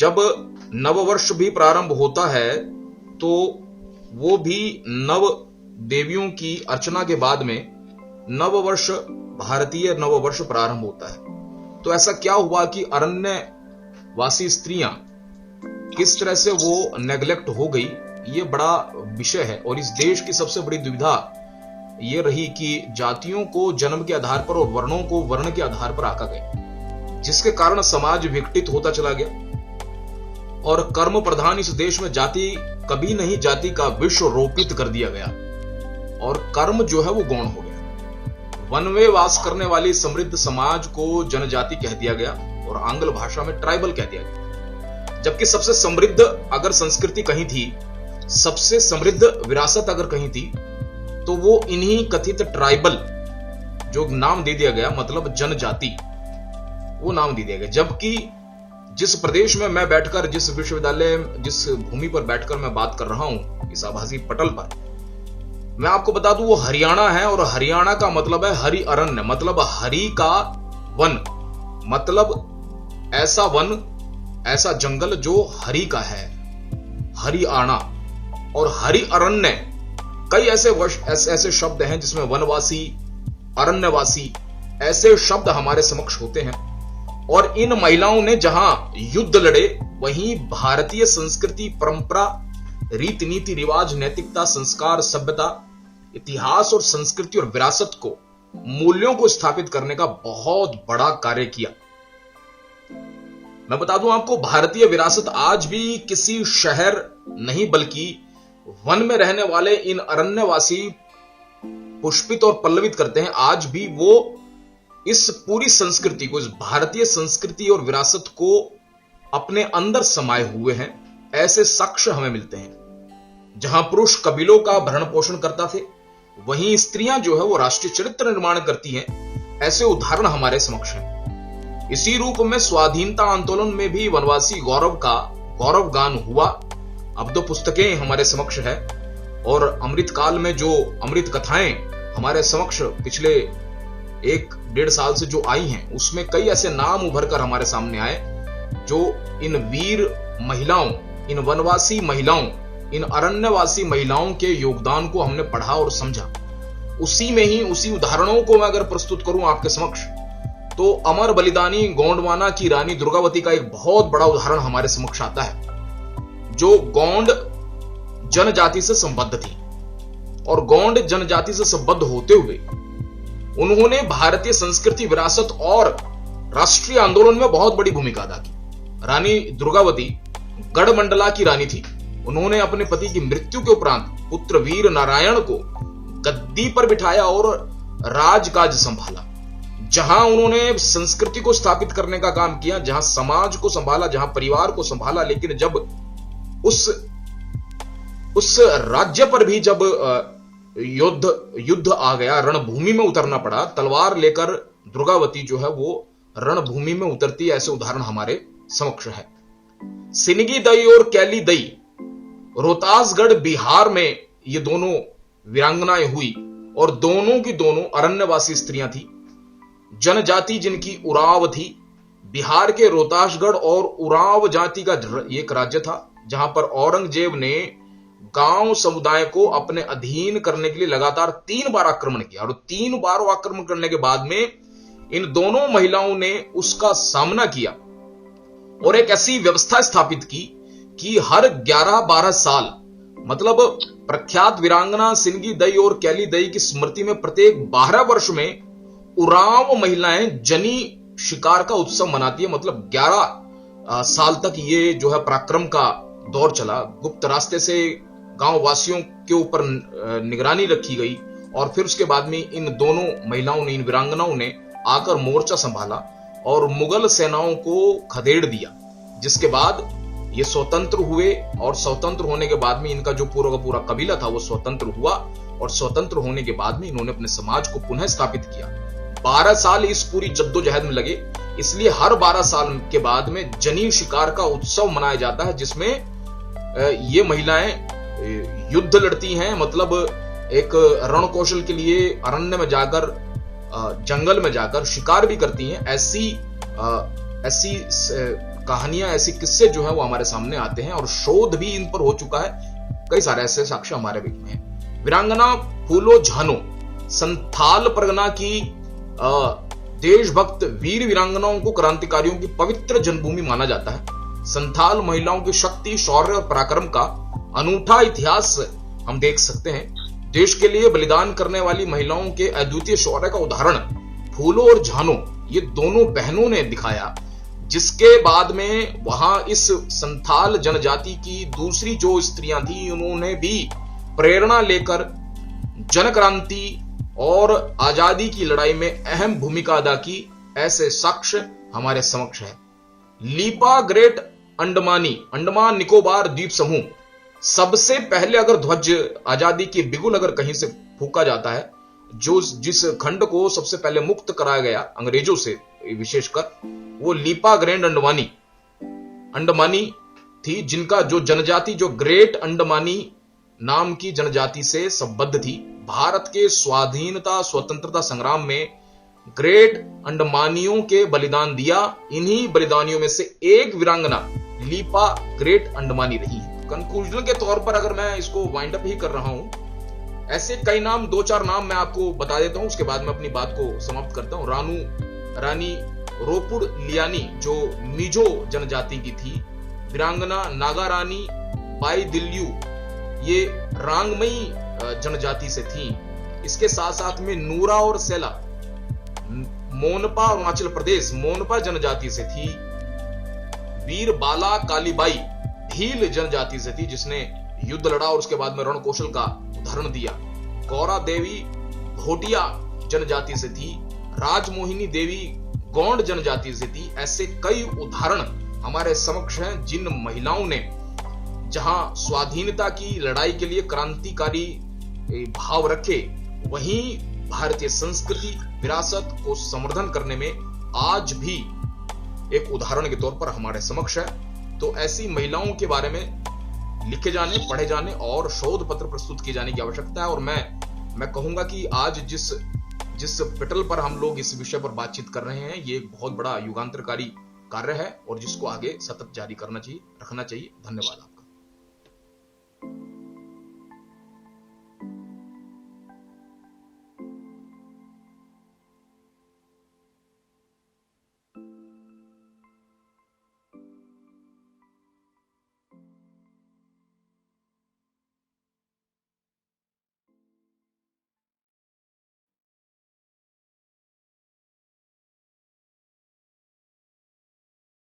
जब नववर्ष भी प्रारंभ होता है तो वो भी नव देवियों की अर्चना के बाद में नववर्ष, भारतीय नववर्ष प्रारंभ होता है। तो ऐसा क्या हुआ कि अरण्यवासी स्त्रियां किस तरह से वो नेग्लेक्ट हो गई, ये बड़ा विषय है। और इस देश की सबसे बड़ी दुविधा ये रही कि जातियों को जन्म के आधार पर और वर्णों को वर्ण के आधार पर आंका गया, जिसके कारण समाज विघटित होता चला गया और कर्म प्रधान इस देश में जाति कभी नहीं, जाति का विश्व रोपित कर दिया गया और कर्म जो है वो गौण हो गया। वन में वास करने वाली समृद्ध समाज को जनजाति कह दिया गया और आंग्ल भाषा में ट्राइबल कह दिया गया। जबकि सबसे समृद्ध अगर संस्कृति कहीं थी, सबसे समृद्ध विरासत अगर कहीं थी, तो वो इन्हीं कथित ट्राइबल जो नाम दे दिया गया, मतलब जनजाति, वो नाम दे दिया गया। जबकि जिस प्रदेश में मैं बैठकर, जिस विश्वविद्यालय, जिस भूमि पर बैठकर मैं बात कर रहा हूं, इस आभासी पटल पर, मैं आपको बता दूं वो हरियाणा है। और हरियाणा का मतलब है हरि अरण्य, मतलब हरि का वन, मतलब ऐसा वन, ऐसा जंगल जो हरि का है, हरियाणा। और हरि अरण्य, कई ऐसे शब्द हैं जिसमें वनवासी, अरण्यवासी, ऐसे शब्द हमारे समक्ष होते हैं। और इन महिलाओं ने जहां युद्ध लड़े, वहीं भारतीय संस्कृति, परंपरा, रीति नीति, रिवाज, नैतिकता, संस्कार, सभ्यता, इतिहास और संस्कृति और विरासत को, मूल्यों को स्थापित करने का बहुत बड़ा कार्य किया। मैं बता दूं आपको, भारतीय विरासत आज भी किसी शहर नहीं बल्कि वन में रहने वाले इन अरण्यवासी पुष्पित और पल्लवित करते हैं। आज भी वो इस पूरी संस्कृति को, इस भारतीय संस्कृति और विरासत को अपने अंदर समाये हुए हैं। ऐसे साक्ष्य हमें मिलते हैं। जहां पुरुष कबीलों का भरण पोषण करता थे, वहीं स्त्रियां जो है वो राष्ट्रीय चरित्र निर्माण करती हैं। ऐसे उदाहरण हमारे समक्ष हैं। इसी रूप में स्वाधीनता आंदोलन में भी वनवासी गौरव का गौरव गान हुआ। अब दो पुस्तकें हमारे समक्ष है और अमृत काल में जो अमृत कथाएं हमारे समक्ष पिछले 1-1.5 साल से जो आई हैं, उसमें कई ऐसे नाम उभर कर हमारे सामने आए जो इन वीर महिलाओं, इन वनवासी महिलाओं, इन अरण्यवासी महिलाओं के योगदान को हमने पढ़ा और समझा। उसी में ही, उसी उदाहरणों को मैं अगर प्रस्तुत करूं आपके समक्ष, तो अमर बलिदानी गोंडवाना की रानी दुर्गावती का एक बहुत बड़ा उदाहरण हमारे समक्ष आता है, जो गोंड जनजाति से संबद्ध थी। और गोंड जनजाति से संबद्ध होते हुए उन्होंने भारतीय संस्कृति, विरासत और राष्ट्रीय आंदोलन में बहुत बड़ी भूमिका अदा की। रानी दुर्गावती गढ़मंडला की रानी थी। उन्होंने अपने पति की मृत्यु के उपरांत पुत्र वीर नारायण को गद्दी पर बिठाया और राजकाज संभाला। जहां उन्होंने संस्कृति को स्थापित करने का काम किया, जहां समाज को संभाला, जहां परिवार को संभाला। लेकिन जब उस राज्य पर भी जब युद्ध आ गया, रणभूमि में उतरना पड़ा, तलवार लेकर दुर्गावती जो है वो रणभूमि में उतरती है। ऐसे उदाहरण हमारे समक्ष है। सिनगी दई और कैली दई, रोहतासगढ़ बिहार में ये दोनों वीरांगनाएं हुई और दोनों की दोनों अरण्यवासी स्त्रियां थी। जनजाति जिनकी उराव थी। बिहार के रोहतासगढ़ और उराव जाति का एक राज्य था, जहां पर औरंगजेब ने गांव समुदाय को अपने अधीन करने के लिए लगातार 3 बार आक्रमण किया। और 3 बार आक्रमण करने के बाद में इन दोनों महिलाओं ने उसका सामना किया और एक ऐसी व्यवस्था स्थापित की कि हर 11-12 साल, मतलब प्रख्यात वीरांगना सिनगी दई और कैली दई की स्मृति में प्रत्येक 12 वर्ष में उराव महिलाएं जनी शिकार का उत्सव मनाती है। मतलब 11 साल तक ये जो है पराक्रम का दौर चला। गुप्त रास्ते से गांव वासियों के ऊपर निगरानी रखी गई और फिर उसके बाद में इन दोनों महिलाओं ने, इन वीरांगनाओं ने आकर मोर्चा संभाला और मुगल सेनाओं को खदेड़ दिया, जिसके बाद ये स्वतंत्र हुए। और स्वतंत्र होने के बाद में इनका जो पूरा का पूरा कबीला था वो स्वतंत्र हुआ और स्वतंत्र होने के बाद में इन्होंने अपने समाज को पुनः स्थापित किया। 12 साल इस पूरी जद्दोजहद में लगे, इसलिए हर 12 साल के बाद में जनी शिकार का उत्सव मनाया जाता है, जिसमें ये महिलाएं युद्ध लड़ती हैं। मतलब एक रण कौशल के लिए अरण्य में जाकर, जंगल में जाकर शिकार भी करती हैं। ऐसी कहानियां, ऐसे किस्से जो है वो हमारे सामने आते हैं और शोध भी इन पर हो चुका है। कई सारे ऐसे साक्ष्य हमारे बीच में हैं। वीरांगना फूलो झानो संथाल परगना की देशभक्त वीर वीरांगनाओं को क्रांतिकारियों की पवित्र जन्मभूमि माना जाता है। संथाल महिलाओं की शक्ति, शौर्य और पराक्रम का अनूठा इतिहास हम देख सकते हैं। देश के लिए बलिदान करने वाली महिलाओं के अद्वितीय शौर्य का उदाहरण फूलो और झानो, ये दोनों बहनों ने दिखाया, जिसके बाद में वहां इस संथाल जनजाति की दूसरी जो स्त्रियां थी, उन्होंने भी प्रेरणा लेकर जन क्रांति और आजादी की लड़ाई में अहम भूमिका अदा की। ऐसे साक्ष्य हमारे समक्ष है। लीपा ग्रेट अंडमानी, अंडमान निकोबार द्वीप समूह, सबसे पहले अगर ध्वज आजादी की बिगुल अगर कहीं से फूका जाता है, जो जिस खंड को सबसे पहले मुक्त कराया गया अंग्रेजों से विशेषकर, वो लीपा ग्रैंड अंडमानी थी, जिनका जो जनजाति जो ग्रेट अंडमानी नाम की जनजाति से संबद्ध थी। भारत के स्वाधीनता स्वतंत्रता संग्राम में ग्रेट अंडमानियों के बलिदान दिया। इन्हीं बलिदानियों में से एक वीरांगना लीपा ग्रेट अंडमानी रही है। कंक्लूजन के तौर पर अगर मैं इसको वाइंड अप ही कर रहा हूं, ऐसे कई नाम, 2-4 नाम मैं आपको बता देता हूं, उसके बाद मैं अपनी बात को समाप्त करता हूं। रानी रोपुड़ लियानी जो मिजो जनजाति की थी, वीरांगना नागा रानी बाई दिल्यू, ये रांगमई जनजाति से थी। इसके साथ साथ में नूरा और सेला मोनपा अरुणाचल प्रदेश मोनपा जनजाति से थी। वीर बाला कालीबाई भील जनजाति से थी, जिसने युद्ध लड़ा और उसके बाद में रणकौशल का उदाहरण दिया। गौरा देवी भोटिया जनजाति से थी। राजमोहिनी देवी गौंड जनजाति से थी। ऐसे कई उदाहरण हमारे समक्ष हैं, जिन महिलाओं ने जहां स्वाधीनता की लड़ाई के लिए क्रांतिकारी भाव रखे, वहीं भारतीय संस्कृति विरासत को संवर्धन करने में आज भी एक उदाहरण के तौर पर हमारे समक्ष है। तो ऐसी महिलाओं के बारे में लिखे जाने, पढ़े जाने और शोध पत्र प्रस्तुत किए जाने की आवश्यकता है। और मैं कहूंगा कि आज जिस पटल पर हम लोग इस विषय पर बातचीत कर रहे हैं, ये एक बहुत बड़ा युगांतरकारी कार्य है और जिसको आगे सतत जारी करना चाहिए, रखना चाहिए। धन्यवाद।